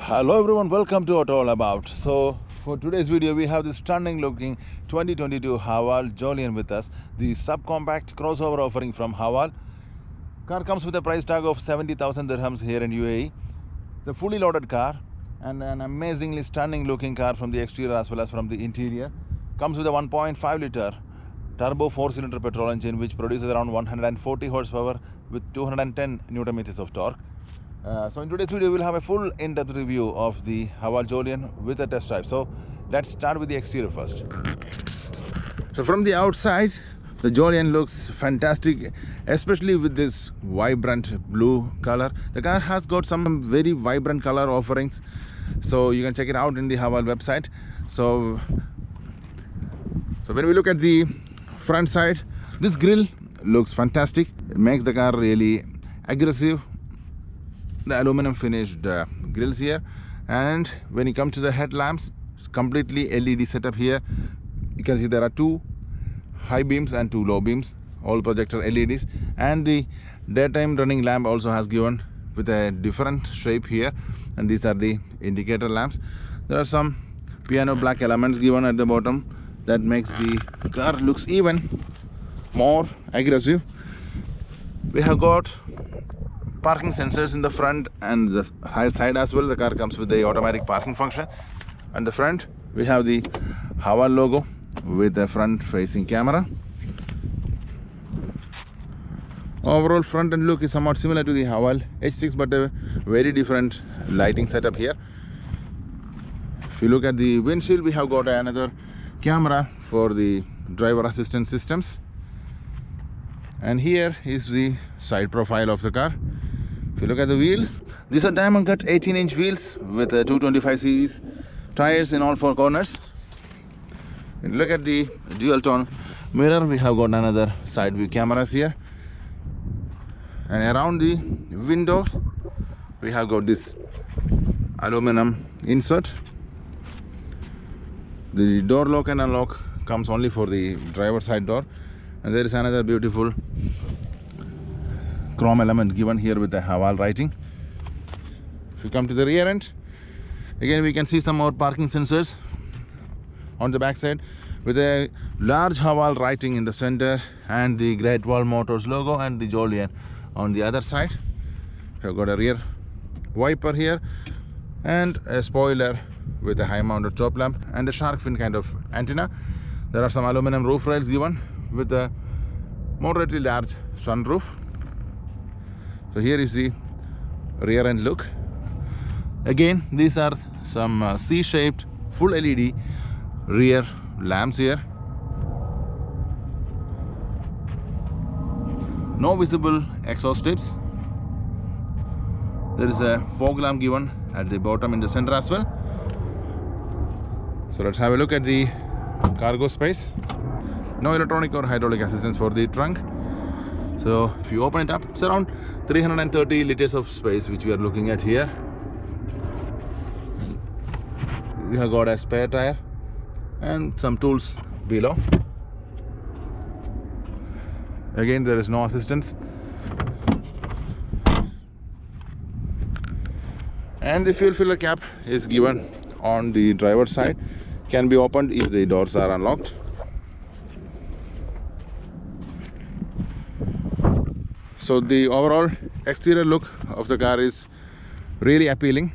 Hello everyone, welcome to Auto All About. So for today's video we have this stunning looking 2022 Haval Jolion with us, the subcompact crossover offering from Haval. Car comes with a price tag of 70,000 dirhams here in UAE. It's a fully loaded car and an amazingly stunning looking car from the exterior as well as from the interior. Comes with a 1.5 liter turbo 4-cylinder petrol engine which produces around 140 horsepower with 210 Newton meters of torque. So in today's video we'll have a full in-depth review of the Haval Jolion with a test drive. So let's start with the exterior first. So from the outside the Jolion looks fantastic, especially with this vibrant blue color. The car has got some very vibrant color offerings, so you can check it out in the Haval website. So when we look at the front side, this grille looks fantastic. It makes the car really aggressive. The aluminum finished grills here, and when you come to the headlamps, it's completely LED setup here. You can see there are two high beams and two low beams, all projector LEDs, and the daytime running lamp also has given with a different shape here, and these are the indicator lamps. There are some piano black elements given at the bottom that makes the car looks even more aggressive. We have got parking sensors in the front and the side as well. The car comes with the automatic parking function. And the front we have the Haval logo with a front facing camera. Overall front end look is somewhat similar to the Haval H6, but a very different lighting setup here. If you look at the windshield, we have got another camera for the driver assistance systems, and here is the side profile of the car. If you look at the wheels, these are diamond cut 18-inch wheels with a 225 series tires in all four corners. If you look at the dual tone mirror, we have got another side view cameras here, and around the windows we have got this aluminum insert. The door lock and unlock comes only for the driver side door, and there is another beautiful chrome element given here with the Haval writing. If you come to the rear end, again we can see some more parking sensors on the back side with a large Haval writing in the center and the Great Wall Motors logo and the Jolion on the other side. We've got a rear wiper here and a spoiler with a high mounted top lamp and a shark fin kind of antenna. There are some aluminum roof rails given with a moderately large sunroof. So here is the rear end look. Again, these are some C-shaped full LED rear lamps here. No visible exhaust tips. There is a fog lamp given at the bottom in the center as well. So let's have a look at the cargo space. No electronic or hydraulic assistance for the trunk. So if you open it up, it's around 330 liters of space which we are looking at here. We have got a spare tire and some tools below. Again, there is no assistance. And the fuel filler cap is given on the driver's side. Can be opened if the doors are unlocked. So the overall exterior look of the car is really appealing.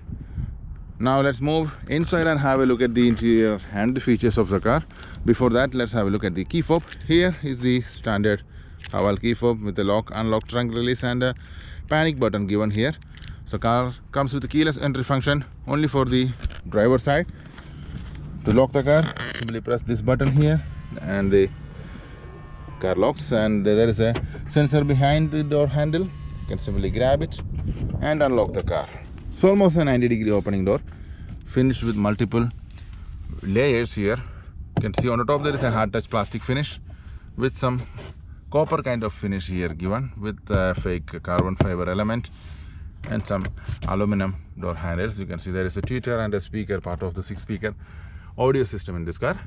Now let's move inside and have a look at the interior and the features of the car. Before that, let's have a look at the key fob. Here is the standard Haval key fob with the lock, unlock, trunk release and a panic button given here. So car comes with a keyless entry function only for the driver side. To lock the car, simply press this button here and the car locks, and there is a sensor behind the door handle. You can simply grab it and unlock the car. So almost a 90-degree opening door, finished with multiple layers here. You can see on the top there is a hard touch plastic finish with some copper kind of finish here given with a fake carbon fiber element and some aluminum door handles. You can see there is a tweeter and a speaker, part of the 6-speaker audio system in this car.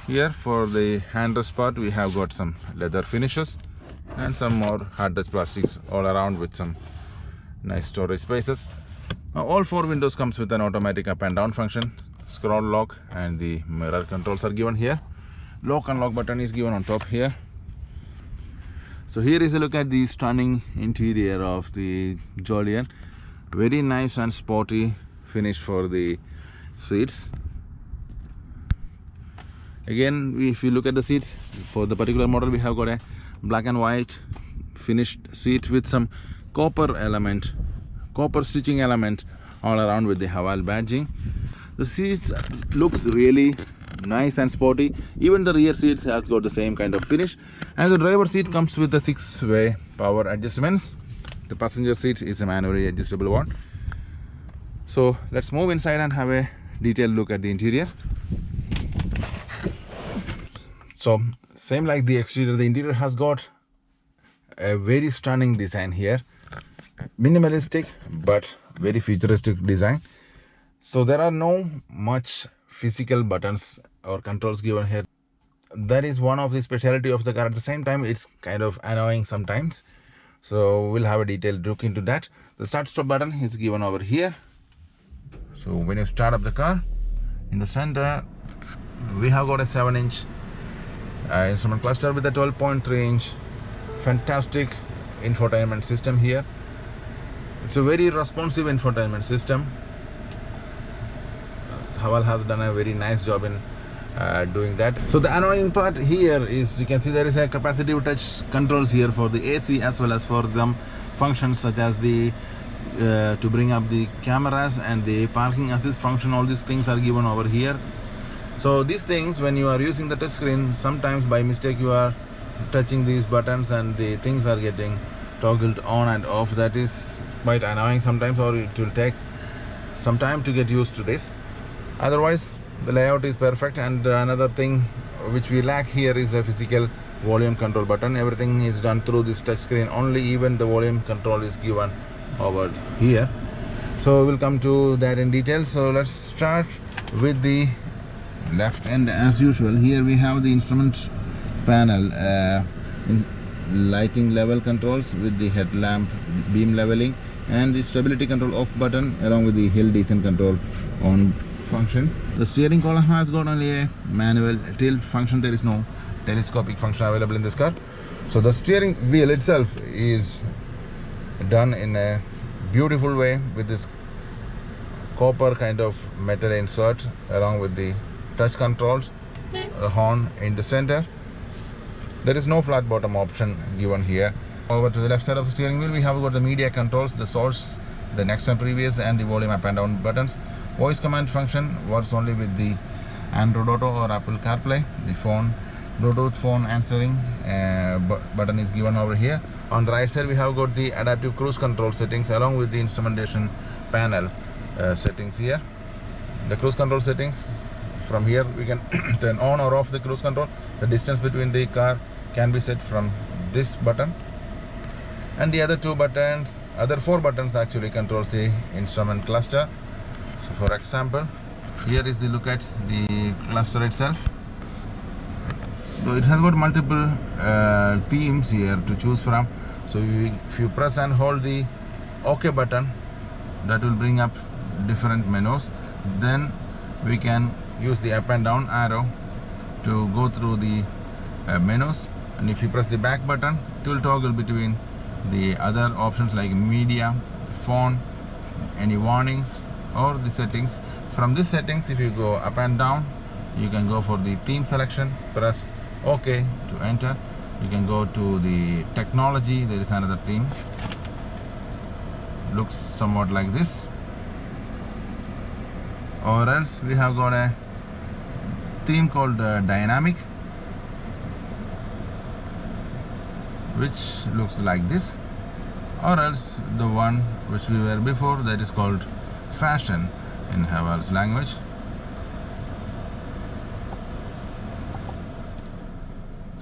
Here for the handrest part we have got some leather finishes and some more hard touch plastics all around with some nice storage spaces. Now, all 4 windows comes with an automatic up and down function, scroll lock, and the mirror controls are given here. Lock and lock button is given on top here. So here is a look at the stunning interior of the Jolion. Very nice and sporty finish for the seats. Again, if you look at the seats for the particular model, we have got a black and white finished seat with some copper stitching element all around with the Haval badging. The seats looks really nice and sporty. Even the rear seats has got the same kind of finish, and the driver seat comes with the 6-way power adjustments. The passenger seat is a manually adjustable one. So let's move inside and have a detailed look at the interior. So same like the exterior, the interior has got a very stunning design here. Minimalistic but very futuristic design. So there are no much physical buttons or controls given here. That is one of the speciality of the car. At the same time, it's kind of annoying sometimes. So we'll have a detailed look into that. The start stop button is given over here. So when you start up the car, in the center we have got a 7-inch instrument cluster with a 12.3-inch fantastic infotainment system here. It's a very responsive infotainment system. Haval has done a very nice job in doing that. So the annoying part here is, you can see there is a capacitive touch controls here for the AC as well as for them functions such as the to bring up the cameras and the parking assist function. All these things are given over here. So these things, when you are using the touch screen, sometimes by mistake you are touching these buttons and the things are getting toggled on and off. That is quite annoying sometimes, or it will take some time to get used to this. Otherwise the layout is perfect. And another thing which we lack here is a physical volume control button. Everything is done through this touch screen only. Even the volume control is given over here. So we'll come to that in detail. So let's start with the left end. As usual, here we have the instrument panel in lighting level controls with the headlamp beam leveling and the stability control off button, along with the hill descent control on functions. The steering column has got only a manual tilt function. There is no telescopic function available in this car. So the steering wheel itself is done in a beautiful way with this copper kind of metal insert, along with the touch controls, the horn in the center. There is no flat bottom option given here. Over to the left side of the steering wheel, we have got the media controls, the source, the next and previous, and the volume up and down buttons. Voice command function works only with the Android Auto or Apple CarPlay. The phone, Bluetooth phone answering button is given over here. On the right side, we have got the adaptive cruise control settings, along with the instrumentation panel settings here. The cruise control settings, from here we can turn on or off the cruise control. The distance between the car can be set from this button, and the other 4 buttons actually controls the instrument cluster. So for example, here is the look at the cluster itself. So it has got multiple themes here to choose from. So if you press and hold the OK button, that will bring up different menus. Then we can use the up and down arrow to go through the menus, and if you press the back button, it will toggle between the other options like media, phone, any warnings, or the settings. From this settings, if you go up and down, you can go for the theme selection, press OK to enter. You can go to the technology. There is another theme, looks somewhat like this. Or else we have got a theme called dynamic, which looks like this. Or else the one which we were before, that is called fashion in Haval's language.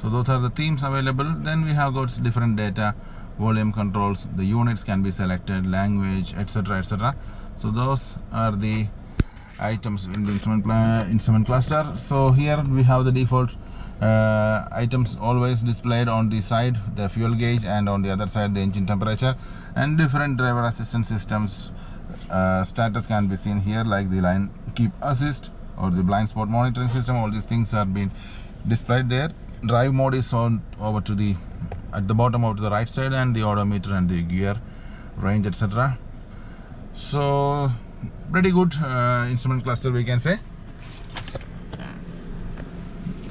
So those are the themes available. Then we have got different data, volume controls, the units can be selected, language, etc, etc. So those are the items in the instrument cluster. So here we have the default items always displayed on the side, the fuel gauge, and on the other side the engine temperature, and different driver assistance systems status can be seen here, like the line keep assist or the blind spot monitoring system. All these things are being displayed there. Drive mode is on over to the at the bottom of the right side, and the odometer and the gear range, etc. So pretty good instrument cluster, we can say.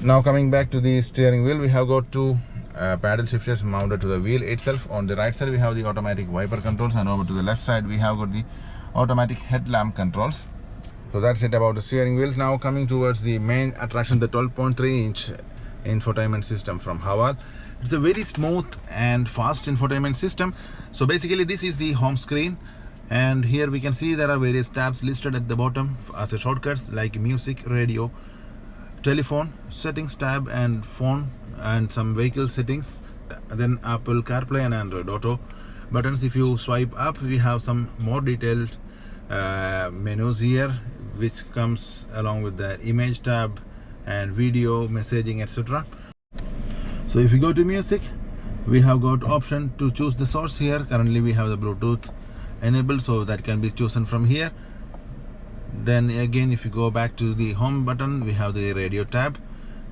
Now coming back to the steering wheel, we have got two paddle shifters mounted to the wheel itself. On the right side we have the automatic wiper controls, and over to the left side we have got the automatic headlamp controls. So that's it about the steering wheel. Now coming towards the main attraction, the 12.3-inch infotainment system from Haval. It's a very smooth and fast infotainment system. So basically this is the home screen, and here we can see there are various tabs listed at the bottom as a shortcuts, like music, radio, telephone, settings tab, and phone, and some vehicle settings, then Apple CarPlay and Android Auto buttons. If you swipe up, we have some more detailed menus here, which comes along with the image tab and video, messaging, etc. So if you go to music, we have got option to choose the source here. Currently we have the Bluetooth enabled, so that can be chosen from here. Then again, if you go back to the home button, we have the radio tab.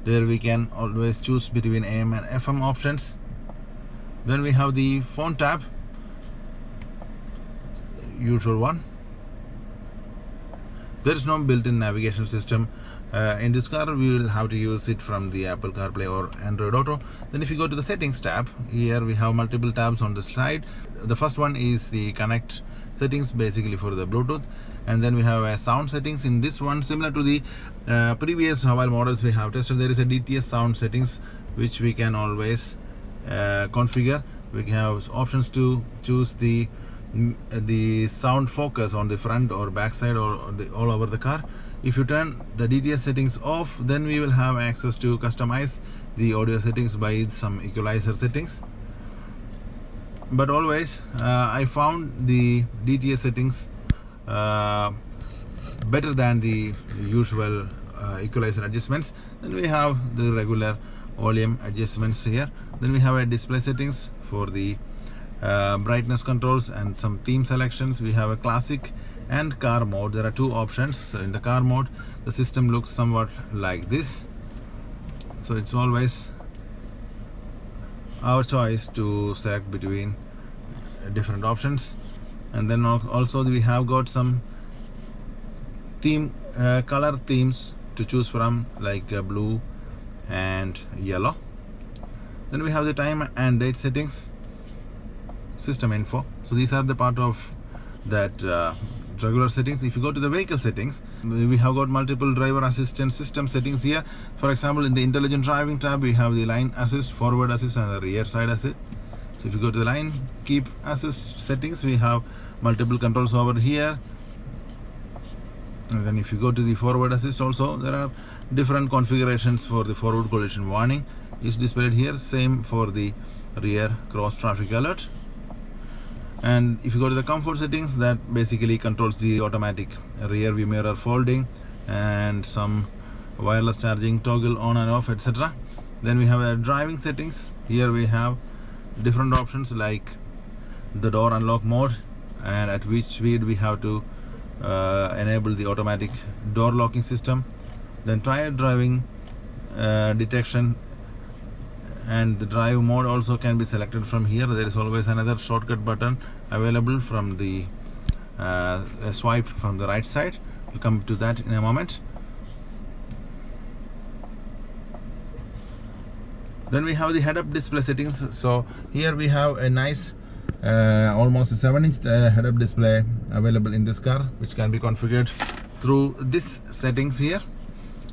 There we can always choose between AM and FM options. Then we have the phone tab, usual one. There is no built-in navigation system in this car. We will have to use it from the Apple CarPlay or Android Auto. Then if you go to the settings tab, here we have multiple tabs on the slide. The first one is the connect settings, basically for the Bluetooth, and then we have a sound settings. In this one, similar to the previous Haval models we have tested, there is a DTS sound settings which we can always configure. We have options to choose the sound focus on the front or back side or all over the car. If you turn the DTS settings off, then we will have access to customize the audio settings by some equalizer settings. But always I found the DTS settings better than the usual equalizer adjustments. Then we have the regular volume adjustments here. Then we have a display settings for the brightness controls and some theme selections. We have a classic and car mode. There are two options. So in the car mode, the system looks somewhat like this. So it's always our choice to select between different options. And then also we have got some theme color themes to choose from, like blue and yellow. Then we have the time and date settings, system info. So these are the part of that regular settings. If you go to the vehicle settings, we have got multiple driver assistance system settings here. For example, in the intelligent driving tab, we have the line assist, forward assist, and the rear side assist. So if you go to the line keep assist settings, we have multiple controls over here. And then if you go to the forward assist also, there are different configurations for the forward collision warning is displayed here. Same for the rear cross traffic alert. And if you go to the comfort settings, that basically controls the automatic rear view mirror folding and some wireless charging toggle on and off, etc. Then we have a driving settings. Here we have different options like the door unlock mode and at which speed we have to enable the automatic door locking system. Then tire driving detection, and the drive mode also can be selected from here. There is always another shortcut button available from the swipe from the right side. We'll come to that in a moment. Then we have the head-up display settings. So here we have a nice almost a 7-inch head-up display available in this car, which can be configured through this settings here.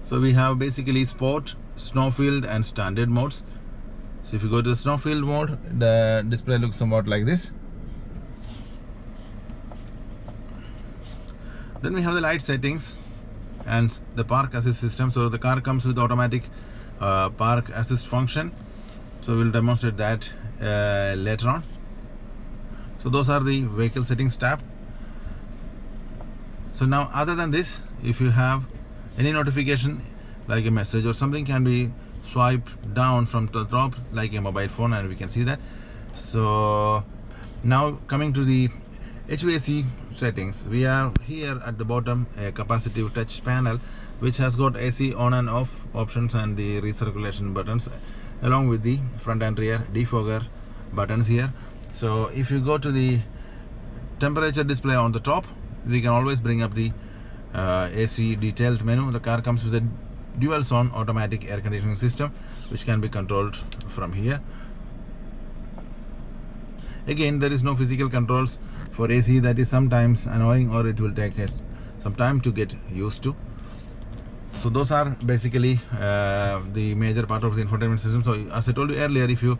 So we have basically sport, snowfield, and standard modes. So if you go to the snowfield mode, the display looks somewhat like this. Then we have the light settings and the park assist system. So the car comes with automatic park assist function. So we'll demonstrate that later on. So those are the vehicle settings tab. So now, other than this, if you have any notification like a message or something, can be swipe down from the top like a mobile phone, and we can see that. So now coming to the HVAC settings, we have here at the bottom a capacitive touch panel which has got AC on and off options and the recirculation buttons, along with the front and rear defogger buttons here. So if you go to the temperature display on the top, we can always bring up the AC detailed menu. The car comes with a dual zone automatic air conditioning system which can be controlled from here. Again, there is no physical controls for AC. That is sometimes annoying, or it will take some time to get used to. So those are basically the major part of the infotainment system. So as I told you earlier, if you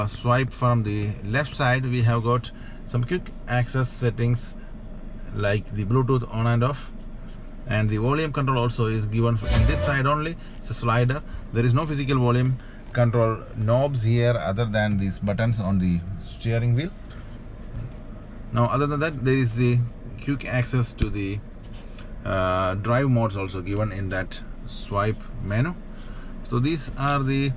swipe from the left side, we have got some quick access settings like the Bluetooth on and off, and the volume control also is given in this side only. It's a slider. There is no physical volume control knobs here other than these buttons on the steering wheel. Now other than that, there is the quick access to the drive modes also given in that swipe menu. So these are the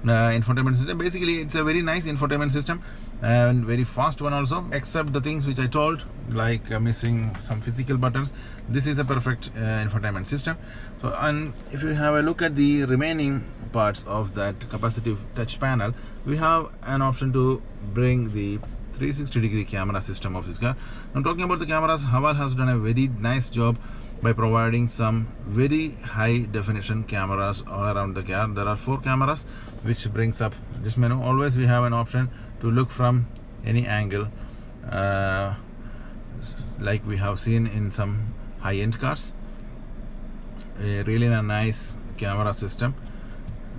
infotainment system. Basically it's a very nice infotainment system and very fast one also, except the things which I told, like missing some physical buttons. This is a perfect infotainment system. So, and if you have a look at the remaining parts of that capacitive touch panel, we have an option to bring the 360-degree camera system of this car. I'm talking about the cameras. Haval has done a very nice job by providing some very high definition cameras all around the car. There are 4 cameras which brings up this menu. Always we have an option to look from any angle, like we have seen in some high-end cars. A really nice camera system.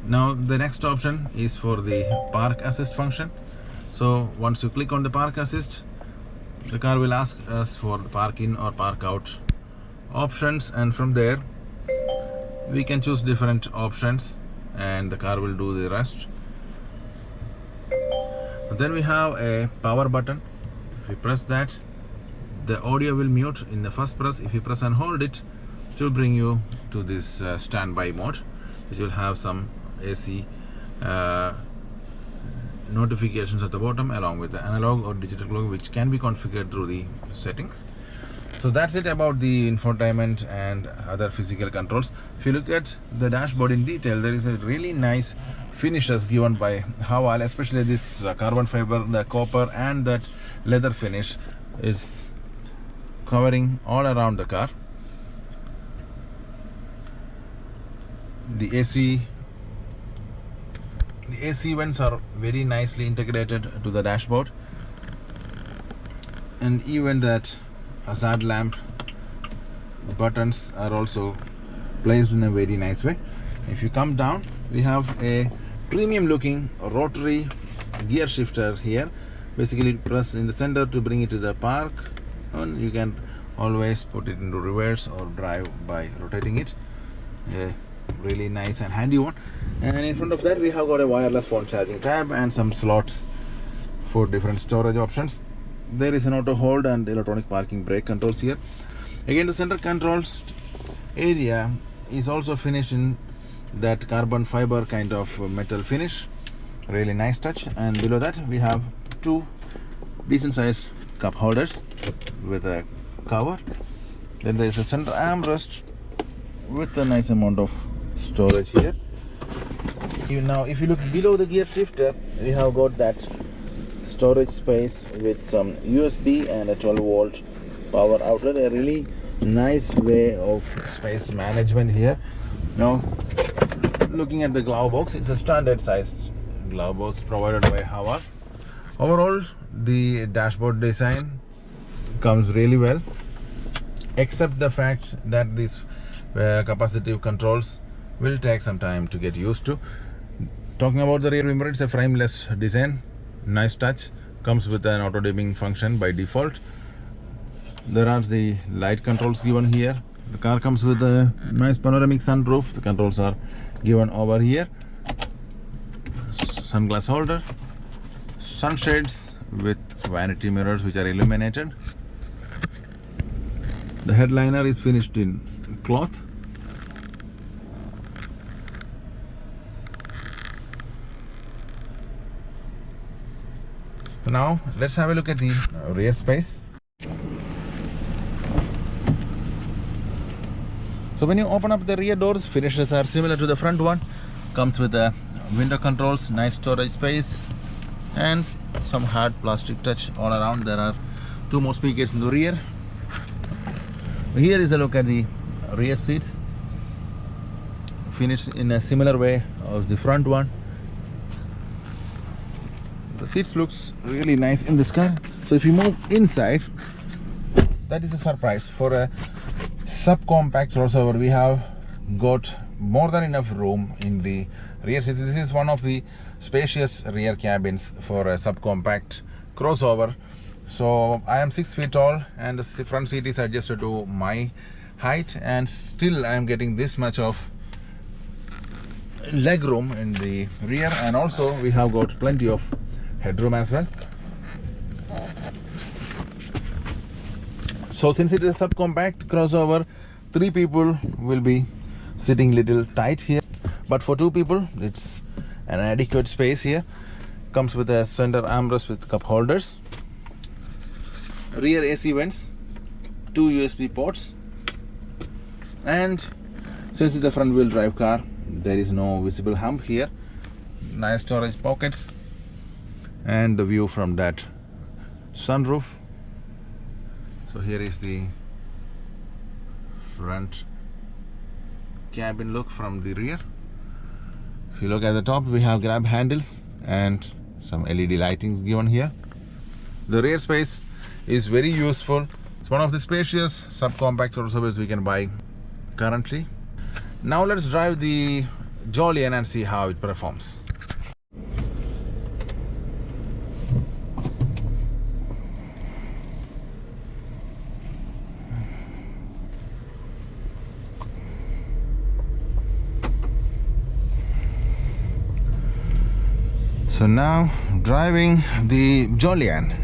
Now the next option is for the park assist function. So once you click on the park assist, the car will ask us for the park in or park out options, and from there we can choose different options and the car will do the rest. Then we have a power button. If you press that, the audio will mute in the first press. If you press and hold it, it will bring you to this standby mode, which will have some AC notifications at the bottom, along with the analog or digital clock, which can be configured through the settings. So that's it about the infotainment and other physical controls. If you look at the dashboard in detail, there is a really nice finishes given by Haval, especially this carbon fiber, the copper and that leather finish is covering all around the car. The AC vents are very nicely integrated to the dashboard, and even that hazard lamp buttons are also placed in a very nice way. If you come down, we have a premium looking rotary gear shifter here. Basically press in the center to bring it to the park, and you can always put it into reverse or drive by rotating it. A really nice and handy one. And in front of that, we have got a wireless phone charging tab and some slots for different storage options. There is an auto hold and electronic parking brake controls here. Again, the center controls area is also finished in that carbon fiber kind of metal finish. Really nice touch. And below that, we have 2 decent sized cup holders with a cover. Then there is a center armrest with a nice amount of storage here. Now if you look below the gear shifter, we have got that storage space with some USB and a 12-volt power outlet. A really nice way of space management here. Now looking at the glove box, it's a standard sized glove box provided by Haval. Overall, the dashboard design comes really well, except the fact that these capacitive controls will take some time to get used to. Talking about the rear mirror, it's a frameless design. Nice touch. Comes with an auto dimming function by default. There are the light controls given here. The car comes with a nice panoramic sunroof. The controls are given over here. Sunglass holder, sunshades with vanity mirrors which are illuminated. The headliner is finished in cloth. Now let's have a look at the rear space. So when you open up the rear doors, finishes are similar to the front one. Comes with a window controls, nice storage space, and some hard plastic touch all around. There are 2 more speakers in the rear. Here is a look at the rear seats. Finished in a similar way of the front one. The seats looks really nice in this car. So if you move inside, that is a surprise. For a subcompact crossover, we have got more than enough room in the rear seats. This is one of the spacious rear cabins for a subcompact crossover. So I am 6 feet tall and the front seat is adjusted to my height, and still I am getting this much of leg room in the rear, and also we have got plenty of headroom as well. So since it is a subcompact crossover, 3 people will be sitting little tight here, but for 2 people it's an adequate space here. Comes with a center armrest with cup holders, rear AC vents, 2 USB ports, and since it's a front wheel drive car, there is no visible hump here. Nice storage pockets, and the view from that sunroof. So here is the front cabin look from the rear. If you look at the top, we have grab handles and some LED lightings given here. The rear space is very useful. It's one of the spacious subcompact crossovers we can buy currently. Now let's drive the Jolion and see how it performs. So now driving the Jolion.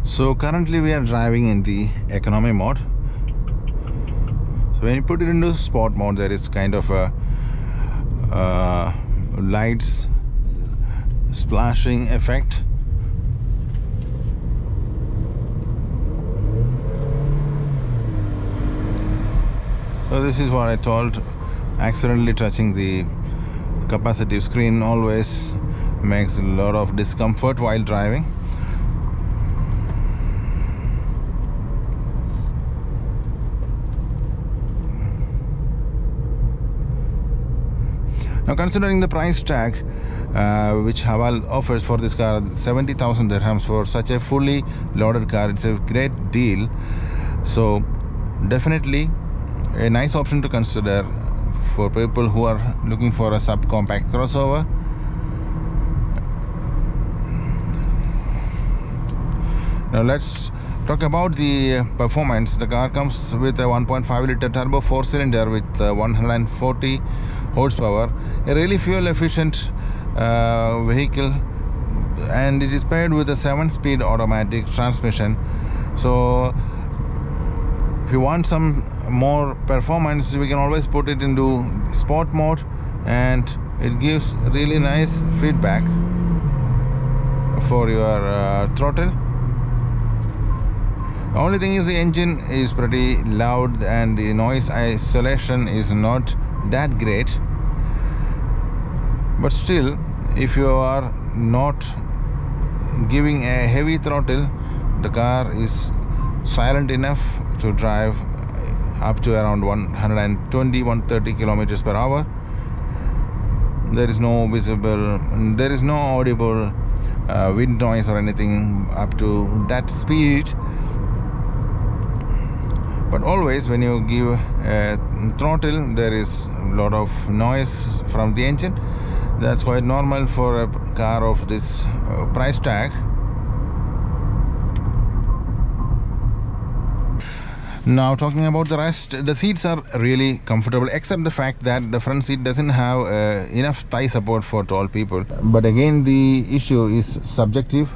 So currently we are driving in the economy mode. So when you put it into sport mode, there is kind of a lights splashing effect. So this is what I told, accidentally touching the capacitive screen always makes a lot of discomfort while driving. Now considering the price tag which Haval offers for this car, 70,000 dirhams for such a fully loaded car, it's a great deal. So definitely a nice option to consider for people who are looking for a subcompact crossover. Now let's talk about the performance. The car comes with a 1.5 liter turbo 4-cylinder with 140 horsepower, a really fuel efficient vehicle, and it is paired with a 7-speed automatic transmission. So if you want some more performance, we can always put it into sport mode, and it gives really nice feedback for your throttle. The only thing is the engine is pretty loud and the noise isolation is not that great, but still, if you are not giving a heavy throttle, the car is silent enough to drive up to around 120-130 kilometers per hour. There is no audible wind noise or anything up to that speed. But always when you give a throttle, there is a lot of noise from the engine. That's quite normal for a car of this price tag. Now talking about the rest, the seats are really comfortable, except the fact that the front seat doesn't have enough thigh support for tall people. But again, the issue is subjective,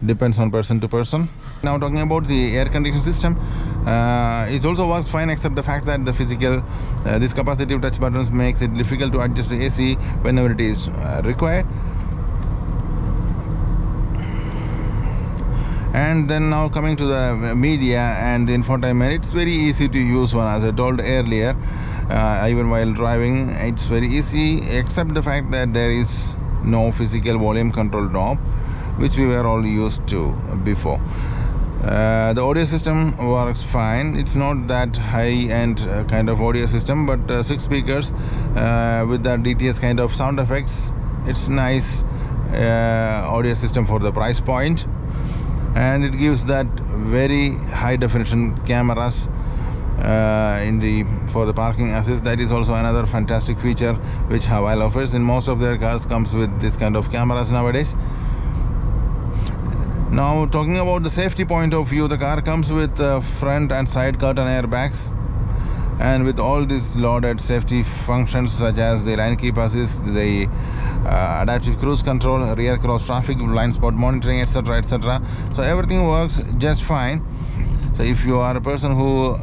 depends on person to person. Now talking about the air conditioning system, it also works fine, except the fact that the physical this capacitive touch buttons makes it difficult to adjust the AC whenever it is required. And then now coming to the media and the infotainment, it's very easy to use one. As I told earlier, even while driving, it's very easy, except the fact that there is no physical volume control knob, which we were all used to before. The audio system works fine. It's not that high-end kind of audio system, but 6 speakers with the DTS kind of sound effects. It's nice audio system for the price point, and it gives that very high definition cameras for the parking assist. That is also another fantastic feature which Haval offers. In most of their cars comes with this kind of cameras nowadays. Now talking about the safety point of view, the car comes with front and side curtain airbags, and with all these loaded safety functions such as the lane keep assist, the adaptive cruise control, rear cross traffic, blind spot monitoring, etc, etc. So everything works just fine. So if you are a person who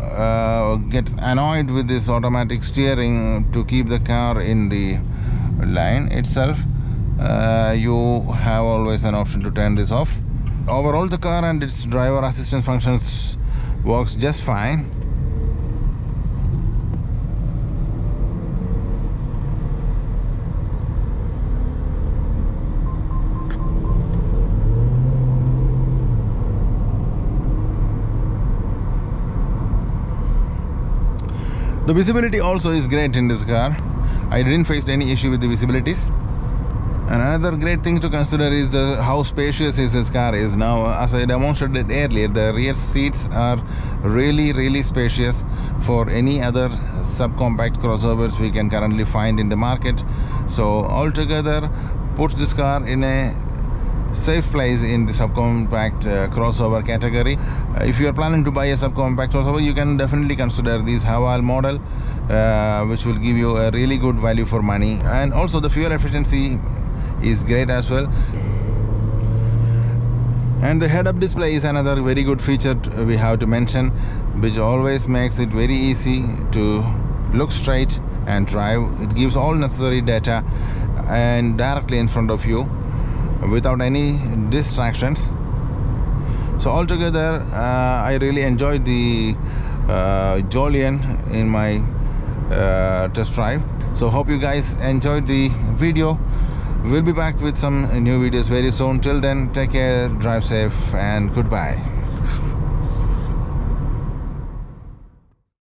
gets annoyed with this automatic steering to keep the car in the line itself, you have always an option to turn this off. Overall, the car and its driver assistance functions works just fine. The visibility also is great in this car. I didn't face any issue with the visibilities. And another great thing to consider is how spacious this car is. Now, as I demonstrated earlier, the rear seats are really spacious for any other subcompact crossovers we can currently find in the market. So altogether puts this car in a safe place in the subcompact crossover category. If you are planning to buy a subcompact crossover, you can definitely consider this Haval model, which will give you a really good value for money. And also the fuel efficiency is great as well. And the head-up display is another very good feature we have to mention, which always makes it very easy to look straight and drive. It gives all necessary data and directly in front of you without any distractions. So altogether, I really enjoyed the Jolion in my test drive. So hope you guys enjoyed the video. We'll be back with some new videos very soon. Till then, take care, drive safe, and goodbye.